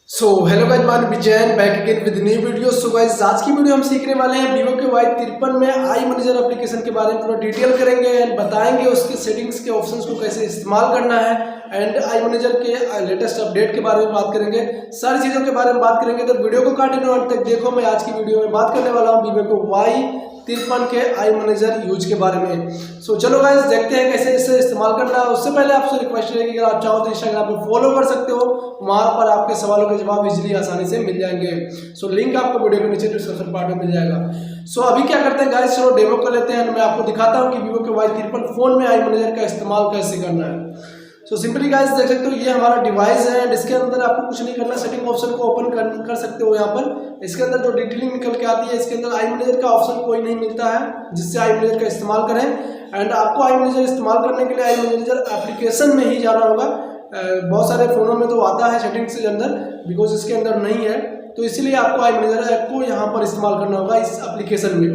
Hello guys, मैं Vijay back again with new video. So guys, आज की वीडियो हम सीखने वाले हैं वीवो के Y53 में आई मैनेजर एप्लीकेशन के बारे में पूरा डिटेल करेंगे एंड बताएंगे उसके सेटिंग्स के ऑप्शंस को कैसे इस्तेमाल करना है एंड आई मैनेजर के लेटेस्ट अपडेट के बारे में बात करेंगे। सारी चीज़ों के बारे में बात करेंगे, तो वीडियो को कंटिन्यू अंत तक देखो। मैं आज की वीडियो में बात करने वाला हूँ वीवो को Y53 के आई मैनेजर यूज के बारे में। चलो गाइस, देखते हैं कैसे इसे इस्तेमाल करना है। उससे पहले आपसे रिक्वेस्ट रहेगी, अगर आप चाहो तो इंस्टाग्राम पे फॉलो कर सकते हो, वहां पर आपके सवालों के जवाब इजीली आसानी से मिल जाएंगे। लिंक आपको वीडियो के नीचे डिस्क्रिप्शन पार्ट में मिल जाएगा। अभी क्या करते हैं गाइस, चलो डेमो कर लेते हैं। मैं आपको दिखाता हूँ कि वीवो के Y53 फोन में आई मैनेजर का इस्तेमाल कैसे करना है। सिंपली गाइस, देख सकते हो ये हमारा डिवाइस है एंड इसके अंदर आपको कुछ नहीं करना, सेटिंग ऑप्शन को ओपन कर सकते हो। यहाँ पर इसके अंदर जो डिटेलिंग निकल के आती है, इसके अंदर आई मैनेजर का ऑप्शन कोई नहीं मिलता है जिससे आई मैनेजर का इस्तेमाल करें। एंड आपको आई मैनेजर इस्तेमाल करने के लिए आई मैनेजर एप्लीकेशन में ही जाना होगा। बहुत सारे फोनों में तो आता है सेटिंग्स के अंदर, बिकॉज इसके अंदर नहीं है, तो इसलिए आपको आई मैनेजर ऐप को यहाँ पर इस्तेमाल करना होगा इस एप्लीकेशन में।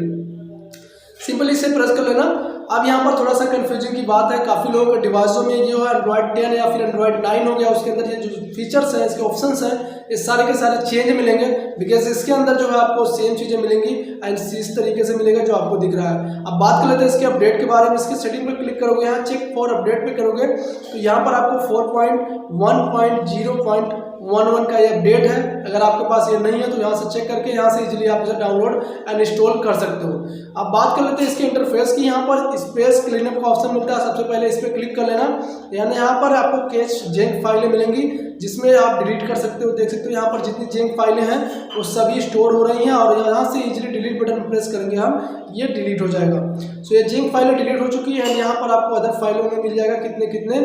सिंपली इसे प्रेस कर लेना। अब यहाँ पर थोड़ा सा कंफ्यूजिंग की बात है, काफ़ी लोगों के डिवाइसों में ये एंड्रॉयड 10 या फिर एंड्रॉयड 9 हो गया, उसके अंदर ये जो फीचर्स हैं, इसके ऑप्शंस हैं, ये सारे के सारे चेंज मिलेंगे। बिकॉज इसके अंदर जो है आपको सेम चीज़ें मिलेंगी एंड इस तरीके से मिलेगा जो आपको दिख रहा है। अब बात कर लेते हैं इसके अपडेट के बारे में। इसके सेटिंग पर क्लिक करोगे, यहाँ चेक फॉर अपडेट पे करोगे तो यहाँ पर आपको 4.1.0.11 का ये अपडेट है। अगर आपके पास ये नहीं है तो यहाँ से चेक करके यहाँ से इजीली आप इसे डाउनलोड एंड इंस्टॉल कर सकते हो। अब बात कर लेते हैं इसके इंटरफेस की। यहाँ पर स्पेस क्लीनअप का ऑप्शन मिलता है, सबसे पहले इस पर क्लिक कर लेना। यानी यहाँ पर आपको कैश जंक फाइलें मिलेंगी जिसमें आप डिलीट कर सकते हो। देख सकते हो यहाँ पर जितनी जंक फाइलें हैं वो सभी स्टोर हो रही हैं और यहाँ से इजीली डिलीट बटन प्रेस करेंगे हम, ये डिलीट हो जाएगा। ये जंक फाइलें डिलीट हो चुकी है। यहाँ पर आपको अदर फाइलों में मिल जाएगा कितने कितने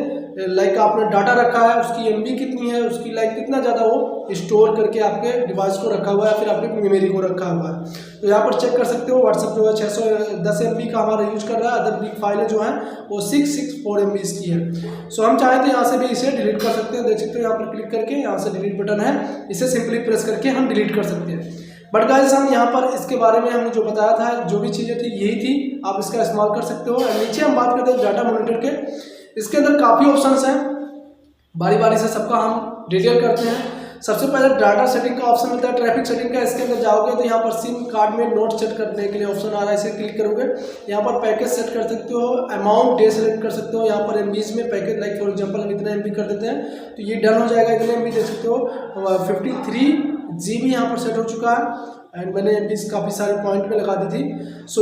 लाइक आपने डाटा रखा है, उसकी एमबी कितनी है, उसकी लाइक कितना ज़्यादा वो स्टोर करके आपके डिवाइस को रखा हुआ है, फिर आपकी मेमोरी को रखा हुआ है। तो यहाँ पर चेक कर सकते हो। व्हाट्सअप जो है 610 MB का हमारा यूज कर रहा है, अदर बिग फाइलें जो हैं वो 664 MB की है। हम चाहें तो यहाँ से भी इसे डिलीट कर सकते हैं। देख सकते हो यहाँ पर क्लिक करके यहाँ से डिलीट बटन है, इसे सिंपली प्रेस करके हम डिलीट कर सकते हैं। बट गाइस, हम यहाँ पर इसके बारे में हमने जो बताया था, जो भी चीज़ें थी यही थी, आप इसका इस्तेमाल कर सकते हो। नीचे हम बात करते हैं डाटा मॉनिटर के। इसके अंदर काफ़ी ऑप्शंस हैं, बारी बारी से सबका हम डिटेल करते हैं। सबसे पहले डाटा सेटिंग का ऑप्शन मिलता है, ट्रैफिक सेटिंग का। इसके अंदर जाओगे तो यहाँ पर सिम कार्ड में नोट सेट करने के लिए ऑप्शन आ रहा है, इसे क्लिक करोगे। यहाँ पर पैकेज सेट कर सकते हो, अमाउंट डे सेलेक्ट कर सकते हो। यहाँ पर एमबीज में पैकेज लाइक फॉर एग्जांपल हम इतना एमबी कर देते हैं तो ये डन हो जाएगा। इतने एमबी देख सकते हो, 53 GB यहाँ पर सेट हो चुका है एंड मैंने एमबी काफ़ी सारे पॉइंट में लगा दी थी।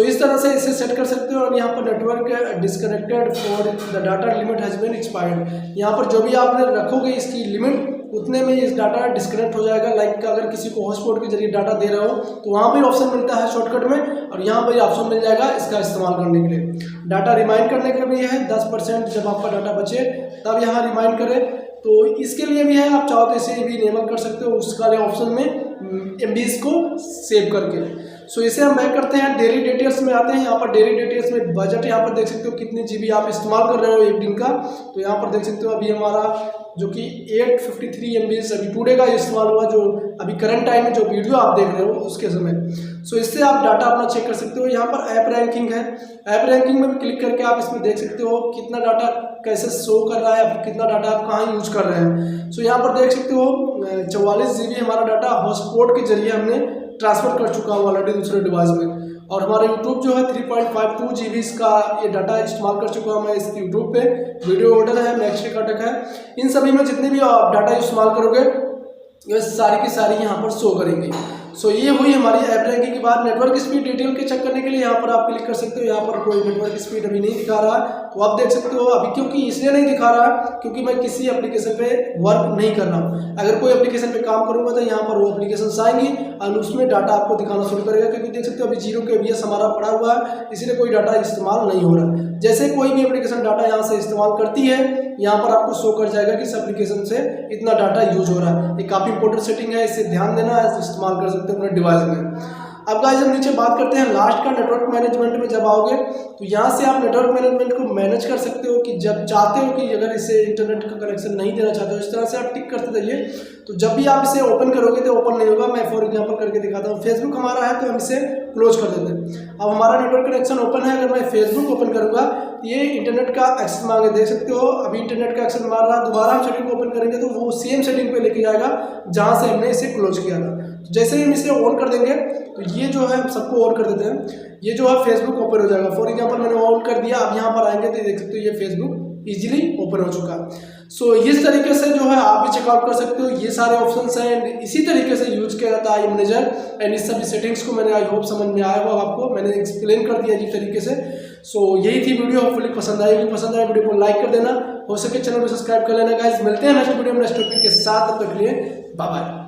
इस तरह से इसे सेट कर सकते हो। और यहाँ पर network disconnected for the data limit has been expired. यहाँ पर जो भी आपने रखोगे इसकी लिमिट, उतने में इस डाटा डिस्कनेक्ट हो जाएगा। लाइक अगर किसी को हॉटस्पॉट के जरिए डाटा दे रहे हो तो वहाँ पर ऑप्शन मिलता है शॉर्टकट में, और यहाँ पर ऑप्शन मिल जाएगा इसका इस्तेमाल करने के लिए। डाटा रिमाइंड करने के लिए है 10%, जब आपका डाटा बचे तब यहाँ रिमाइंड करें, तो इसके लिए भी है। आप चाहो तो इसे भी इनेबल कर सकते हो उस वाले ऑप्शन में एमबीज को सेव करके। इसे हम बैक करते हैं, डेली डिटेल्स में आते हैं। यहाँ पर डेली डिटेल्स में बजट यहाँ पर देख सकते हो कितनी जीबी आप इस्तेमाल कर रहे हो एक दिन का। तो यहाँ पर देख सकते हो अभी हमारा जो कि 853 MB अभी टुडे का इस्तेमाल हुआ, जो अभी करंट टाइम में जो वीडियो आप देख रहे हो उसके समय। इससे आप डाटा अपना चेक कर सकते हो। यहाँ पर ऐप रैंकिंग है, ऐप रैंकिंग में भी क्लिक करके आप इसमें देख सकते हो कितना डाटा कैसे शो कर रहा है, फिर कितना डाटा आप कहाँ यूज कर रहे हैं। यहाँ पर देख सकते हो 44 GB हमारा डाटा हॉटस्पॉट के जरिए हमने ट्रांसफर कर चुका हूँ ऑलरेडी दूसरे डिवाइस में। और हमारा यूट्यूब जो है 3.52 GB का ये डाटा इस्तेमाल कर चुका हूँ मैं इस यूट्यूब पे। वीडियो ऑर्डर है, मैक्स कटक है, इन सभी में जितने भी आप डाटा इस्तेमाल करोगे ये सारी की सारी यहाँ पर शो करेंगी। ये हुई हमारी ऐप रैंकिंग की बात। नेटवर्क स्पीड डिटेल के चेक करने के लिए यहाँ पर आप क्लिक कर सकते हो। यहाँ पर कोई नेटवर्क स्पीड अभी नहीं दिखा रहा, तो आप देख सकते हो अभी, क्योंकि इसलिए नहीं दिखा रहा क्योंकि मैं किसी एप्लीकेशन पे वर्क नहीं कर रहा हूँ। अगर कोई एप्लीकेशन पे काम करूँगा तो यहाँ पर वो एप्लीकेशन आएंगी और उसमें डाटा आपको दिखाना शुरू करेगा। क्योंकि देख सकते हो अभी 0 kbps हमारा पड़ा हुआ है, इसलिए कोई डाटा इस्तेमाल नहीं हो रहा। जैसे कोई भी एप्लीकेशन डाटा यहाँ से इस्तेमाल करती है, यहाँ पर आपको शो कर जाएगा कि इस एप्लीकेशन से इतना डाटा यूज हो रहा है। ये काफ़ी इंपॉर्टेंट सेटिंग है, इससे ध्यान देना है, इस्तेमाल कर सकते हो अपने डिवाइस में। अब गाइस, हम नीचे बात करते हैं लास्ट का नेटवर्क मैनेजमेंट में। जब आओगे तो यहाँ से आप नेटवर्क मैनेजमेंट को मैनेज कर सकते हो कि जब चाहते हो कि अगर इसे इंटरनेट का कनेक्शन नहीं देना चाहते हो, इस तरह से आप टिक करते जाइए तो जब भी आप इसे ओपन करोगे तो ओपन नहीं होगा। मैं फॉर एग्जांपल करके दिखाता हूँ। फेसबुक हमारा है तो हम इसे क्लोज कर देते हैं। अब हमारा नेटवर्क कनेक्शन ओपन है, अगर मैं फेसबुक ओपन करूँगा ये इंटरनेट का एक्सेस मांगे, देख सकते हो अभी इंटरनेट का एक्सेस मार रहा। दोबारा हम सेटिंग ओपन करेंगे तो वो सेम सेटिंग पे लेके जाएगा जहाँ से हमने इसे क्लोज किया था। तो जैसे ही हम इसे ऑन कर देंगे तो ये जो है सबको ऑन कर देते हैं, ये जो है फेसबुक ओपन हो जाएगा। फॉर एग्जांपल मैंने ऑन कर दिया, अब यहाँ पर आएंगे तो देख सकते हो ये फेसबुक इजीली ओपन हो चुका। सो इस तरीके से जो है आप भी चेकआउट कर सकते हो। ये सारे ऑप्शंस हैं, इसी तरीके से यूज किया जाता है आई मैनेजर। एंड इस सभी सेटिंग्स को मैंने आई होप समझ में आया होगा आपको, मैंने एक्सप्लेन कर दिया इस तरीके से। सो यही थी वीडियो, होपफुली पसंद आएगी। पसंद आए वीडियो को लाइक कर देना, हो सके चैनल को सब्सक्राइब कर लेना गाइस। मिलते हैं नेक्स्ट वीडियो में नेक्स्ट टॉपिक के साथ, तब तक के लिए बाय बाय।